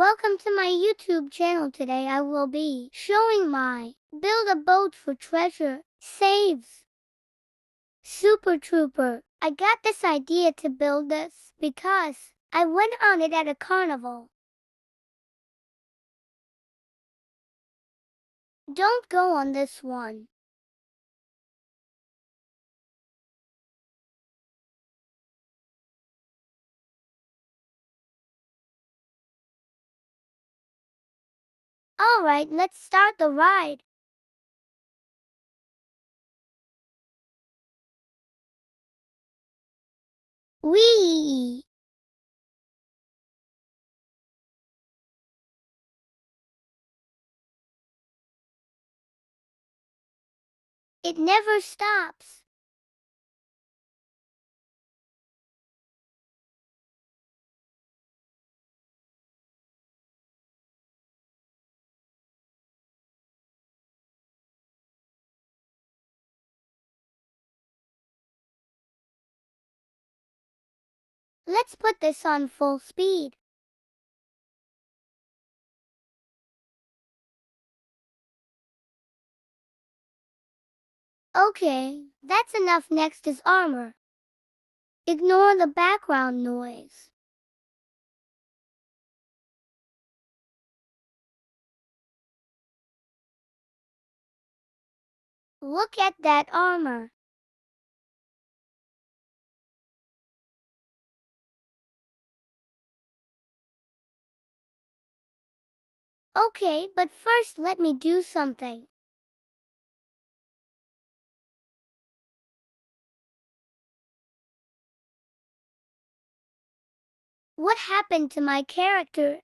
Welcome to my YouTube channel. Today I will be showing my build a boat for treasure saves Super Trooper. I got this idea to build this because I went on it at a carnival. Don't go on this one. Alright, let's start the ride. Whee! It never stops. Let's put this on full speed. Okay, that's enough. Next is armor. Ignore the background noise. Look at that armor. Okay, but first let me do something. What happened to my character?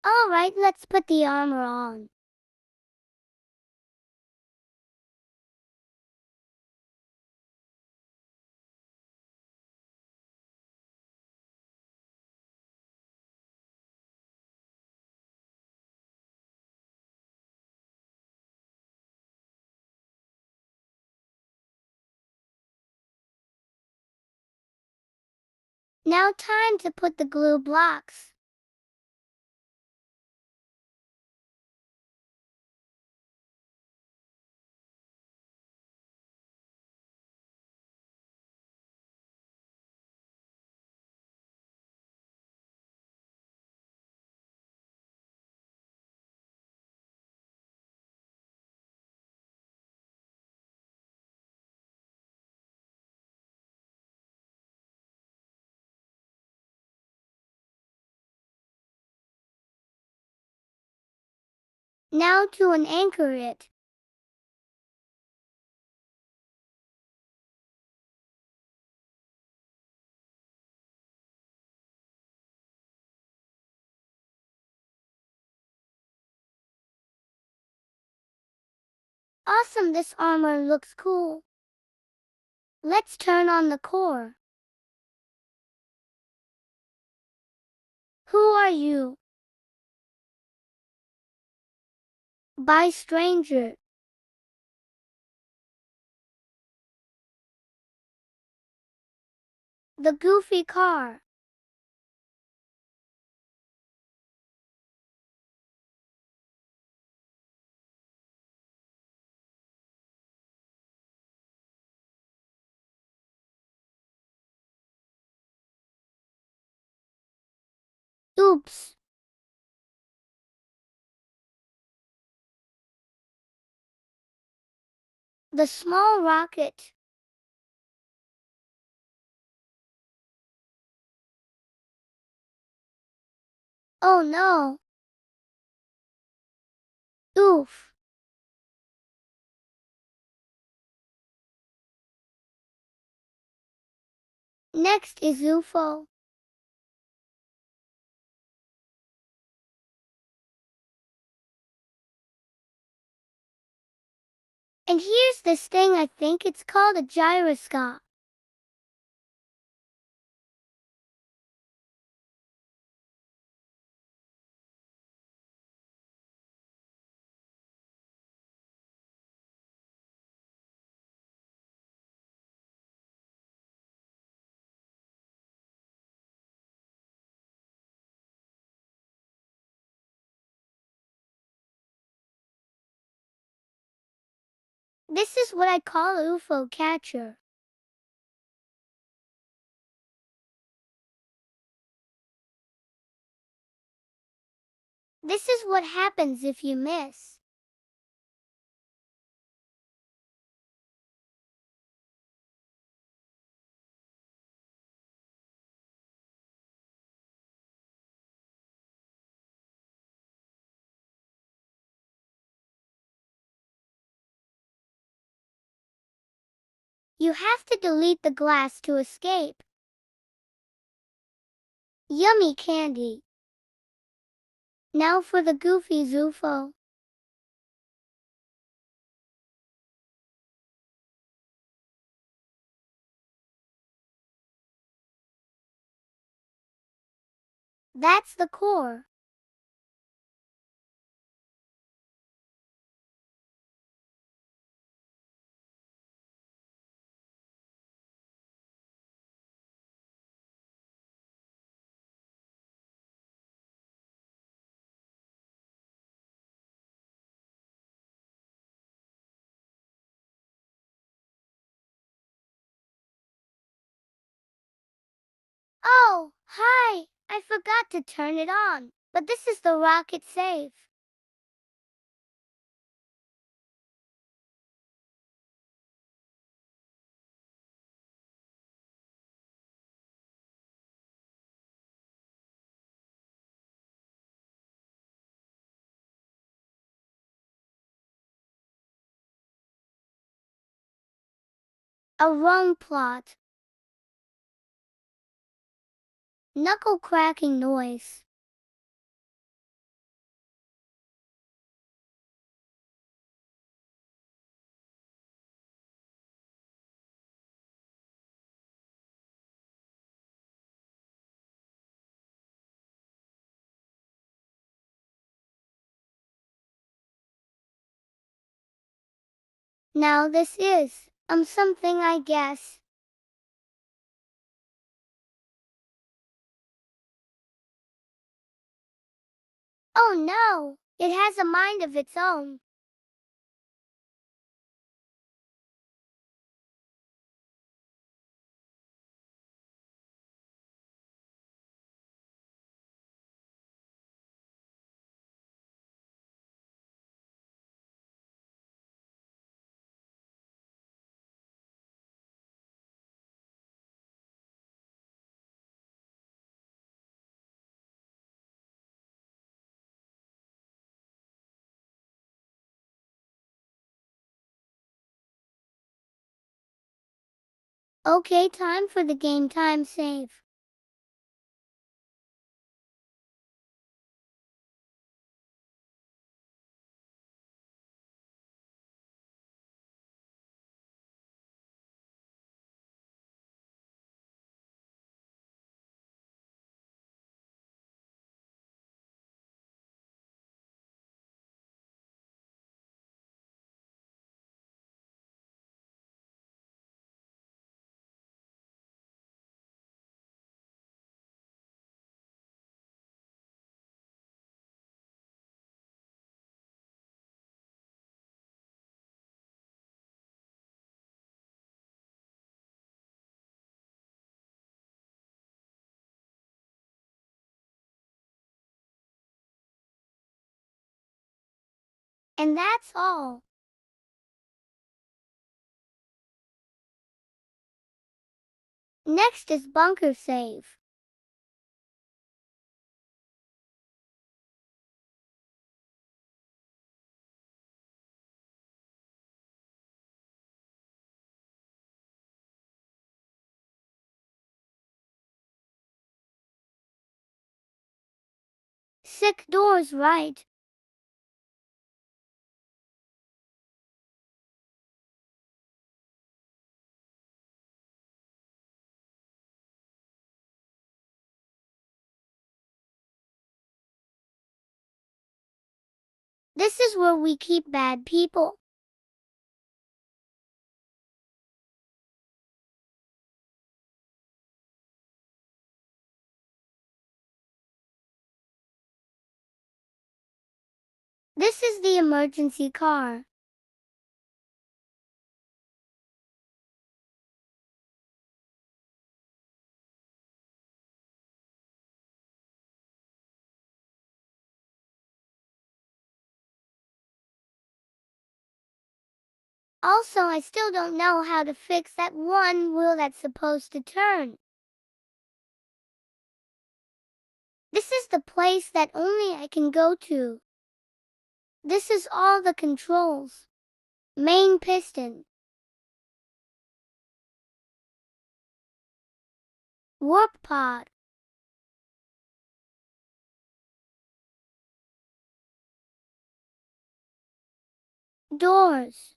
Alright, let's put the armor on. Now time to put the glue blocks. Now to anchor it. Awesome, this armor looks cool. Let's turn on the core. Who are you? Bye, stranger. The goofy car. Oops. The small rocket. Oh no. Oof. Next is UFO. And here's this thing, I think it's called a gyroscope. This is what I call UFO catcher. This is what happens if you miss. You have to delete the glass to escape. Yummy candy. Now for the Goofy's UFO. That's the core. Oh, hi! I forgot to turn it on. But this is the rocket safe. A wrong plot. Knuckle cracking noise. Now this is, something I guess. Oh no! It has a mind of its own. Okay, time for the game time save. And that's all. Next is bunker save. Sick doors right. This is where we keep bad people. This is the emergency car. Also, I still don't know how to fix that one wheel that's supposed to turn. This is the place that only I can go to. This is all the controls. Main piston. Warp pod. Doors.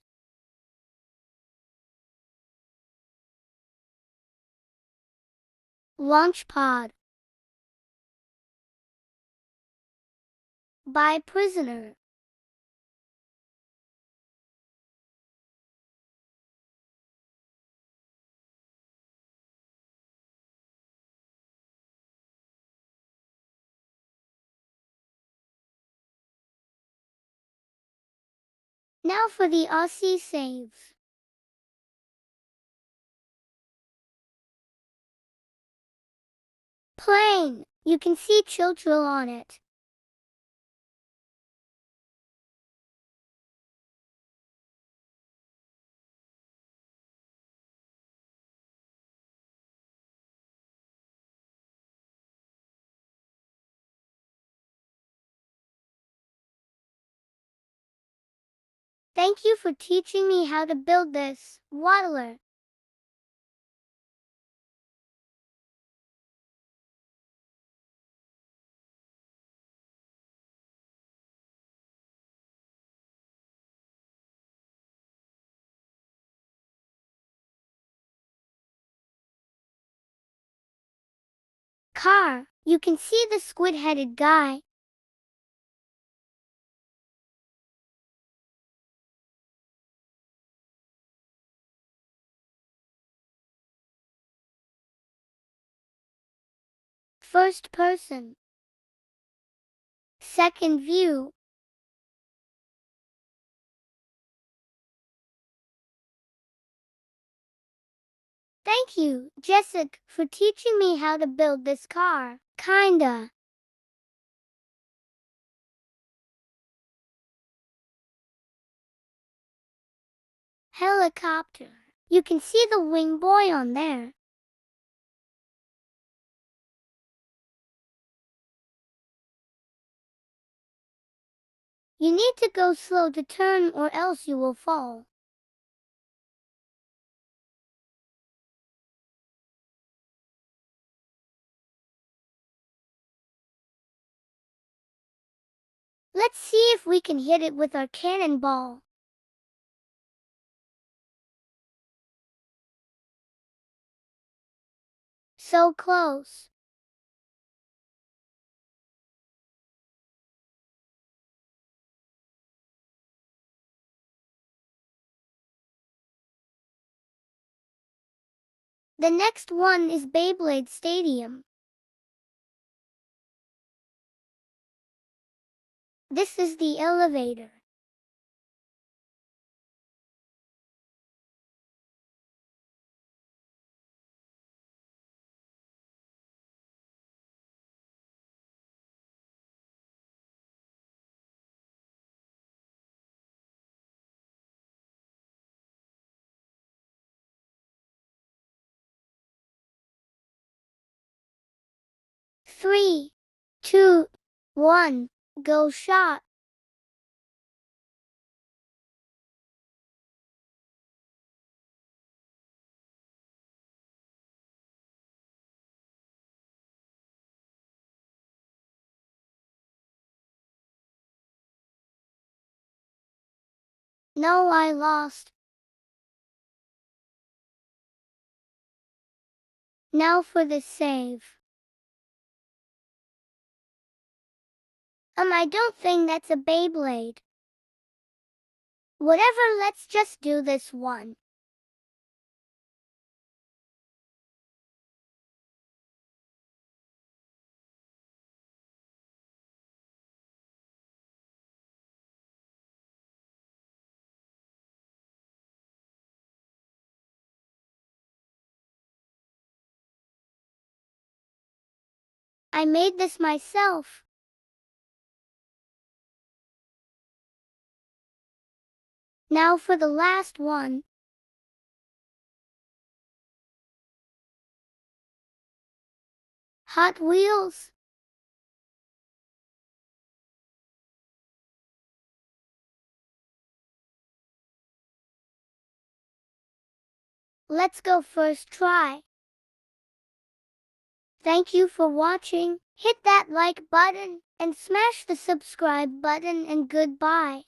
Launch pod. By prisoner. Now for the Aussie saves. Plane. You can see Chiltrill on it. Thank you for teaching me how to build this, Waddler. Car. You can see the squid-headed guy. First person. Second view. Thank you, Jessica, for teaching me how to build this car. Kinda. Helicopter. You can see the wing boy on there. You need to go slow to turn or else you will fall. Let's see if we can hit it with our cannonball. So close. The next one is Beyblade Stadium. This is the elevator. Three, two, one, go shot. No, I lost. Now for the save. I don't think that's a Beyblade. Whatever, let's just do this one. I made this myself. Now for the last one. Hot Wheels. Let's go first try. Thank you for watching. Hit that like button and smash the subscribe button and goodbye.